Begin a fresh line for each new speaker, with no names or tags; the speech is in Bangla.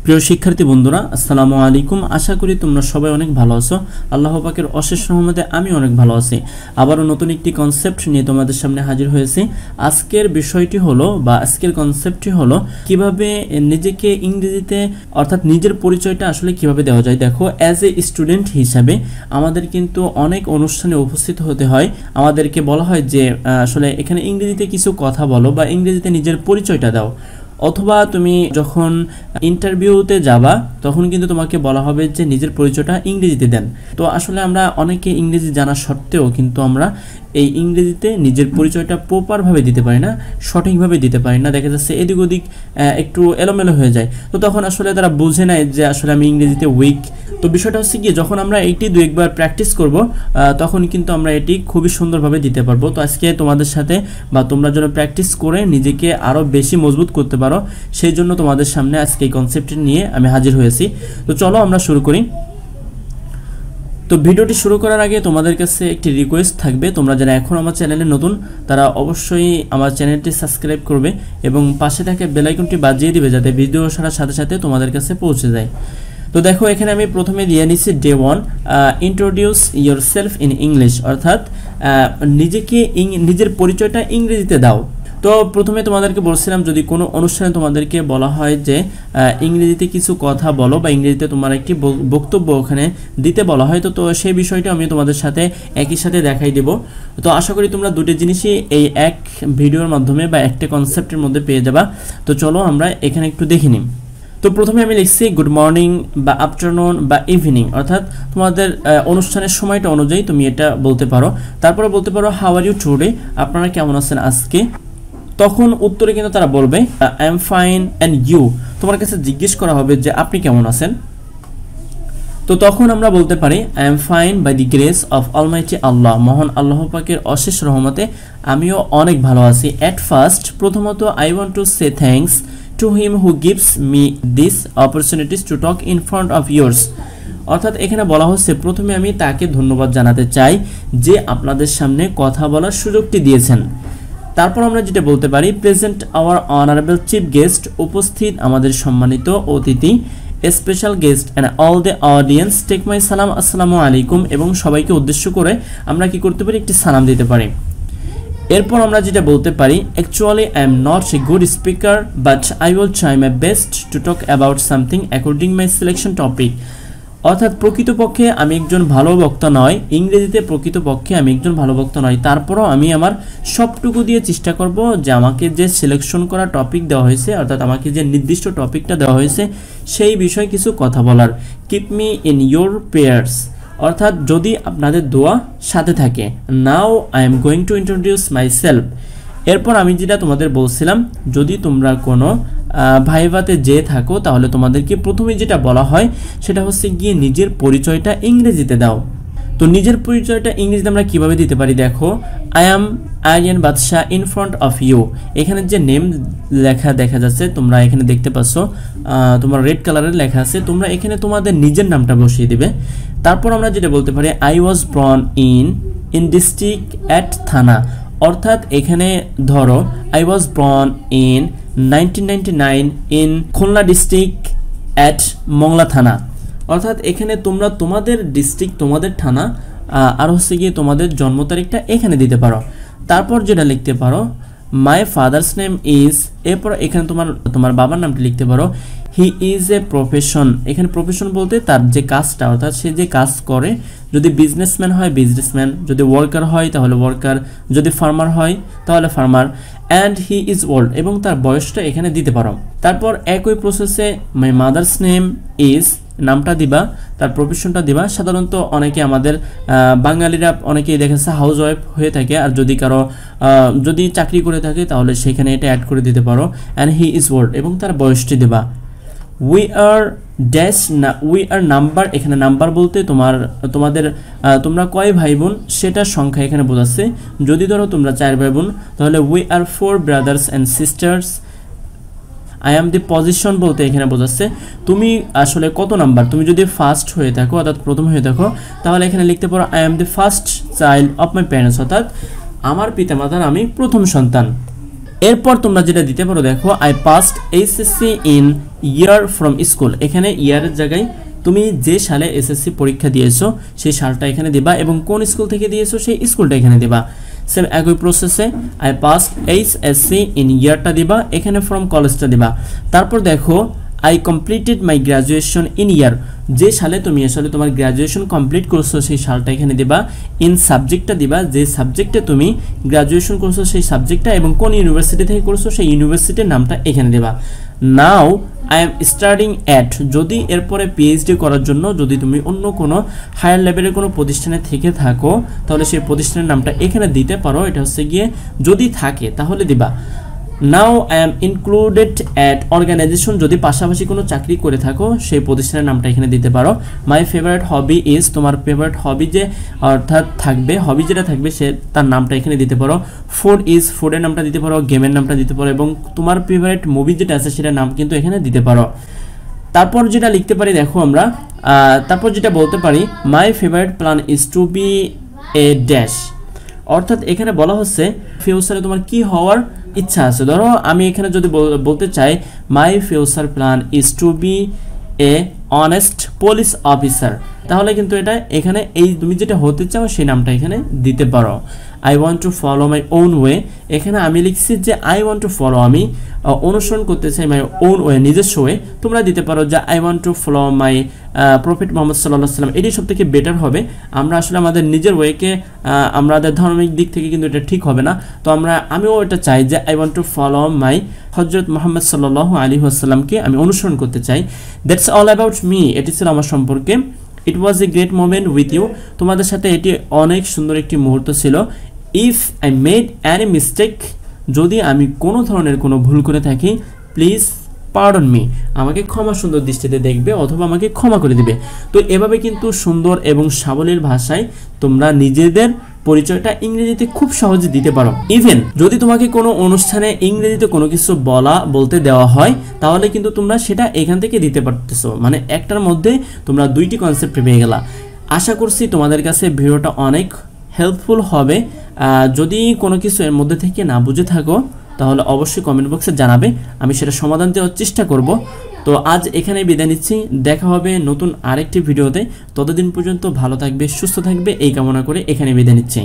প্রিয় শিক্ষার্থী বন্ধুরা, আসসালামু আলাইকুম। আশা করি তোমরা সবাই অনেক ভালো আছো। আল্লাহ পাকের অশেষ রহমতে আমি অনেক ভালো আছি। আবারও নতুন একটি কনসেপ্ট নিয়ে তোমাদের সামনে হাজির হয়েছি। আজকের বিষয়টি হলো বা আজকের কনসেপ্টটি হলো কিভাবে নিজেকে ইংরেজিতে অর্থাৎ নিজের পরিচয়টা আসলে কিভাবে দেওয়া যায়। দেখো, অ্যাজ এ স্টুডেন্ট হিসাবে আমাদের কিন্তু অনেক অনুষ্ঠানে উপস্থিত হতে হয়। আমাদেরকে বলা হয় যে আসলে এখানে ইংরেজিতে কিছু কথা বলো বা ইংরেজিতে নিজের পরিচয়টা দাও। অথবা তুমি যখন ইন্টারভিউতে যাবা তখন কিন্তু তোমাকে বলা হবে যে নিজের পরিচয়টা ইংরেজিতে দেন। তো আসলে আমরা অনেকে ইংরেজি জানা সত্ত্বেও কিন্তু আমরা এই ইংরেজিতে নিজের পরিচয়টা প্রপারভাবে দিতে পারি না, সঠিকভাবে দিতে পারি না। দেখা যাচ্ছে এদিক ওদিক একটু এলোমেলো হয়ে যায়। তো তখন আসলে তারা বুঝে নেয় যে আসলে আমি ইংরেজিতে উইক। তো বিষয়টা হচ্ছে কি, যখন আমরা এইটি দু একবার প্র্যাকটিস করব তখন কিন্তু আমরা এটি খুবই সুন্দরভাবে দিতে পারবো। তো আজকে তোমাদের সাথে বা তোমরা যেন প্র্যাকটিস করে নিজেকে আরও বেশি মজবুত করতে পারো, সেই জন্য তোমাদের সামনে আজকে এই কনসেপ্টটি নিয়ে আমি হাজির হয়েছি। তো চলো আমরা শুরু করি। তো ভিডিওটি শুরু করার আগে তোমাদের কাছে একটি রিকোয়েস্ট থাকবে, তোমরা যারা এখন আমার চ্যানেলে নতুন তারা অবশ্যই আমার চ্যানেলটি সাবস্ক্রাইব করবে এবং পাশে থাকা বেল আইকনটি বাজিয়ে দিবে যাতে ভিডিও ছাড়ার সাথে সাথে তোমাদের কাছে পৌঁছে যায়। তো দেখো, এখানে আমি প্রথমে দিয়ে নিচ্ছি day 1, introduce your self in English, অর্থাৎ নিজেকে নিজের পরিচয়টা ইংরেজিতে দাও। তো প্রথমে তোমাদেরকে বলছিলাম, যদি কোনো অনুষ্ঠানে তোমাদেরকে বলা হয় যে ইংরেজিতে কিছু কথা বলো বা ইংরেজিতে তোমার একটি বক্তব্য ওখানে দিতে বলা হয়, তো সেই বিষয়টা আমি তোমাদের সাথে একই সাথে দেখাই দেব। তো আশা করি তোমরা দুটি জিনিসই এই এক ভিডিওর মাধ্যমে বা একটা কনসেপ্টের মধ্যে পেয়ে যাবা। তো চলো আমরা এখানে একটু দেখে নিই। তো প্রথমে আমি লিখছি গুড মর্নিং বা আফটারনুন বা ইভিনিং, অর্থাৎ তোমাদের অনুষ্ঠানের সময়টা অনুযায়ী তুমি এটা বলতে পারো। তারপরে বলতে পারো হাউ আর ইউ টুডে, আপনারা কেমন আছেন আজকে। তখন উত্তরে কিন্তু তারা বলবে I am fine and you, তোমার কাছে জিজ্ঞেস করা হবে যে আপনি কেমন আছেন। তো তখন আমরা বলতে পারি I am fine by the grace of almighty Allah, মহান আল্লাহ পাকের অশেষ রহমতে আমিও অনেক ভালো আছি। অ্যাট ফার্স্ট, প্রথমত I want to say thanks to him who gives me this opportunities to talk in front of years, অর্থাৎ এখানে বলা হচ্ছে প্রথমে আমি তাকে ধন্যবাদ জানাতে চাই যে আপনাদের সামনে কথা বলার সুযোগটি দিয়েছেন। তারপর আমরা যেটা বলতে পারি present our honourable chief guest, উপস্থিত আমাদের সম্মানিত অতিথি, special guest and all the audience take my সালাম, আসসালামু আলাইকুম, এবং সবাইকে উদ্দেশ্য করে আমরা কি করতে পারি, একটি সালাম দিতে পারি। এরপর আমরা যেটা বলতে পারি actually I am not a good speaker but I will try my best to talk about something according my selection topic, অর্থাৎ প্রকৃতপক্ষে আমি একজন ভালো বক্তা নয়, ইংরেজিতে প্রকৃতপক্ষে আমি একজন ভালো বক্তা নয়, তারপরও আমি আমার সবটুকু দিয়ে চেষ্টা করব যে আমাকে যে সিলেকশন করা টপিক দেওয়া হয়েছে, অর্থাৎ আমাকে যে নির্দিষ্ট টপিকটা দেওয়া হয়েছে সেই বিষয়ে কিছু কথা বলার। Keep me in your prayers, অর্থাৎ যদি আপনাদের দোয়া সাথে থাকে। নাও I am going to introduce my self. এরপর আমি যেটা তোমাদের বলছিলাম, যদি তোমরা কোনো ভাইভাতে যেয়ে থাকো তাহলে তোমাদেরকে প্রথমে যেটা বলা হয় সেটা হচ্ছে গিয়ে নিজের পরিচয়টা ইংরেজিতে দাও। তো নিজের পরিচয়টা ইংরেজিতে আমরা কিভাবে দিতে পারি, দেখো আই এম আরিয়ান বাদশাহ ইন ফ্রন্ট অফ ইউ, এখানে যে নেম লেখা দেখা যাচ্ছে তোমরা এখানে দেখতে পাচ্ছ, তোমার রেড কালারের লেখা আছে, তোমরা এখানে তোমাদের নিজের নামটা বসিয়ে দিবে। তারপর আমরা যেটা বলতে পারি I was born in district at থানা, অর্থাৎ এখানে ধরো I was born in 1999 in Khulna district at Mongla থানা, অর্থাৎ এখানে তোমরা তোমাদের ডিস্ট্রিক্ট তোমাদের থানা আর হচ্ছে গিয়ে তোমাদের জন্ম তারিখটা এখানে দিতে পারো। তারপর যেটা লিখতে পারো মাই ফাদার্স নেম ইজ, এরপর এখানে তোমার বাবার নামটি লিখতে পারো। হি ইজ এ প্রফেশন, এখানে প্রফেশন বলতে তার যে কাজটা, অর্থাৎ সে যে কাজ করে, যদি বিজনেসম্যান হয় বিজনেসম্যান, যদি ওয়ার্কার হয় তাহলে ওয়ার্কার, যদি ফার্মার হয় তাহলে farmer. And he is old, এবং তার বয়সটা এখানে দিতে পারো। তারপর একই প্রসেসে মাই মাদার্স নেম ইজ, নামটা দিবা, তার প্রফেশনটা দিবা। সাধারণত অনেকে আমাদের বাঙালিরা অনেকেই দেখেছে হাউস ওয়াইফ হয়ে থাকে, আর যদি কারো যদি চাকরি করে থাকে তাহলে সেখানে এটা অ্যাড করে দিতে পারো। অ্যান্ড হি ইজ ওল্ড, এবং তার বয়সটি দিবা। We are dash, we are number, এখানে নাম্বার বলতে তোমরা কয় ভাই বোন সেটার সংখ্যা এখানে বোঝাচ্ছে। যদি ধরো তোমরা 4 ভাই বোন তাহলে we are 4 brothers and sisters. I am the position বলতে এখানে বোঝাচ্ছে তুমি আসলে কত নাম্বার, তুমি যদি ফার্স্ট হয়ে থাকো অর্থাৎ প্রথম হয়ে থাকো তাহলে এখানে লিখতে পারো I am the first child of my parents, অর্থাৎ আমার পিতামাতার আমি প্রথম সন্তান। এরপর তোমরা যেটা দিতে পারো দেখো I passed HSC in year from school. এখানে ইয়ারের জায়গায় তুমি যে সালে এসএসসি পরীক্ষা দিয়েছো সেই সালটা এখানে দিবা এবং কোন স্কুল থেকে দিয়েছো সেই স্কুলটা এখানে দিবা। সেম একই প্রসেসে আই পাসড এইচএসসি ইন ইয়ারটা দিবা, এখানে ফ্রম কলেজটা দিবা। তারপর দেখো I completed my graduation in year, যে সালে তুমি আসলে তোমার গ্র্যাজুয়েশন কমপ্লিট করছো সেই সালটা এখানে দিবা। ইন সাবজেক্টটা দিবা, যে সাবজেক্টে তুমি গ্র্যাজুয়েশন করছো সেই সাবজেক্টটা এবং কোন ইউনিভার্সিটি থেকে করছো সেই ইউনিভার্সিটির নামটা এখানে দিবা। Now I am studying at, যদি এরপরে পিএইচডি করার জন্য যদি তুমি অন্য কোনো হায়ার লেভেলের কোনো প্রতিষ্ঠানে থেকে থাকো তাহলে সেই প্রতিষ্ঠানের নামটা এখানে দিতে পারো। এটা হচ্ছে গিয়ে যদি থাকে তাহলে দিবা। Now I am included at organization, যদি পাশাপাশি কোনো চাকরি করে থাকো সেই প্রতিষ্ঠানের নামটা এখানে দিতে পারো। মাই ফেভারিট হবি ইজ, তোমার ফেভারিট হবি যে অর্থাৎ থাকবে হবি যেটা থাকবে সে তার নামটা এখানে দিতে পারো। ফুড ইজ, ফুডের নামটা দিতে পারো, গেমের নামটা দিতে পারো এবং তোমার ফেভারিট মুভি যেটা আছে সেটার নাম কিন্তু এখানে দিতে পারো। তারপর যেটা লিখতে পারি দেখো আমরা, তারপর যেটা বলতে পারি my favourite plan is to be a dash, অর্থাৎ এখানে বলা হচ্ছে ফিউচারে তোমার কি হওয়ার ইচ্ছা আছে। ধরো আমি এখানে যদি বলতে চাই my future plan is to be a honest police officer, তাহলে কিন্তু এটা এখানে এই তুমি যেটা হতে চাও সেই নামটা এখানে দিতে পারো। I want to follow my own way, এখানে আমি লিখছি যে আই ওয়ান্ট টু ফলো, আমি অনুসরণ করতে চাই মাই ওন ওয়ে, নিজস্ব ওয়ে। তোমরা দিতে পারো যে I want to follow my prophet Mohammad সাল্লাল্লাহু আলাইহি ওয়াসাল্লাম, এটি সব থেকে বেটার হবে। আমরা আসলে আমাদের নিজের ওয়েকে আমাদের ধার্মিক দিক থেকে কিন্তু এটা ঠিক হবে না, তো আমিও এটা চাই যে I want to follow my হযরত মুহাম্মদ সাল্লাল্লাহু আলাইহি ওয়াসাল্লামকে আমি অনুসরণ করতে চাই। দ্যাটস অল অ্যাবাউট মি, এটি ছিল আমার সম্পর্কে। It was a great moment with you, তোমাদের সাথে এটি অনেক সুন্দর একটি মুহূর্ত ছিল। If I made any mistake, যদি আমি কোনো ধরনের কোনো ভুল করে থাকি প্লিজ পার্ডন মি, আমাকে ক্ষমা সুন্দর দৃষ্টিতে দেখবে অথবা আমাকে ক্ষমা করে দিবে। তো এভাবে কিন্তু সুন্দর এবং সাবলীল ভাষায় তোমরা নিজেদের পরিচয়টা ইংরেজিতে খুব সহজে দিতে পারো। ইভেন যদি তোমাকে কোনো অনুষ্ঠানে ইংরেজিতে কোনো কিছু বলতে দেওয়া হয় তাহলে কিন্তু তোমরা সেটা এখান থেকে দিতে পারতেছো, মানে একটার মধ্যে তোমরা দুইটি কনসেপ্ট পেয়ে গেলা। আশা করছি তোমাদের কাছে ভিডিওটা অনেক হেল্পফুল হবে। যদি কোনো কিছু এর মধ্যে থেকে না বুঝে থাকো তাহলে অবশ্যই কমেন্ট বক্সে জানাবে, আমি সেটা সমাধান দেওয়ার চেষ্টা করব। তো আজ এখানেই বিদায় নিচ্ছি, দেখা হবে নতুন আরেকটি ভিডিওতে। ততদিন পর্যন্ত ভালো থাকবে, সুস্থ থাকবে এই কামনা করে এখানে বিদায় নিচ্ছি।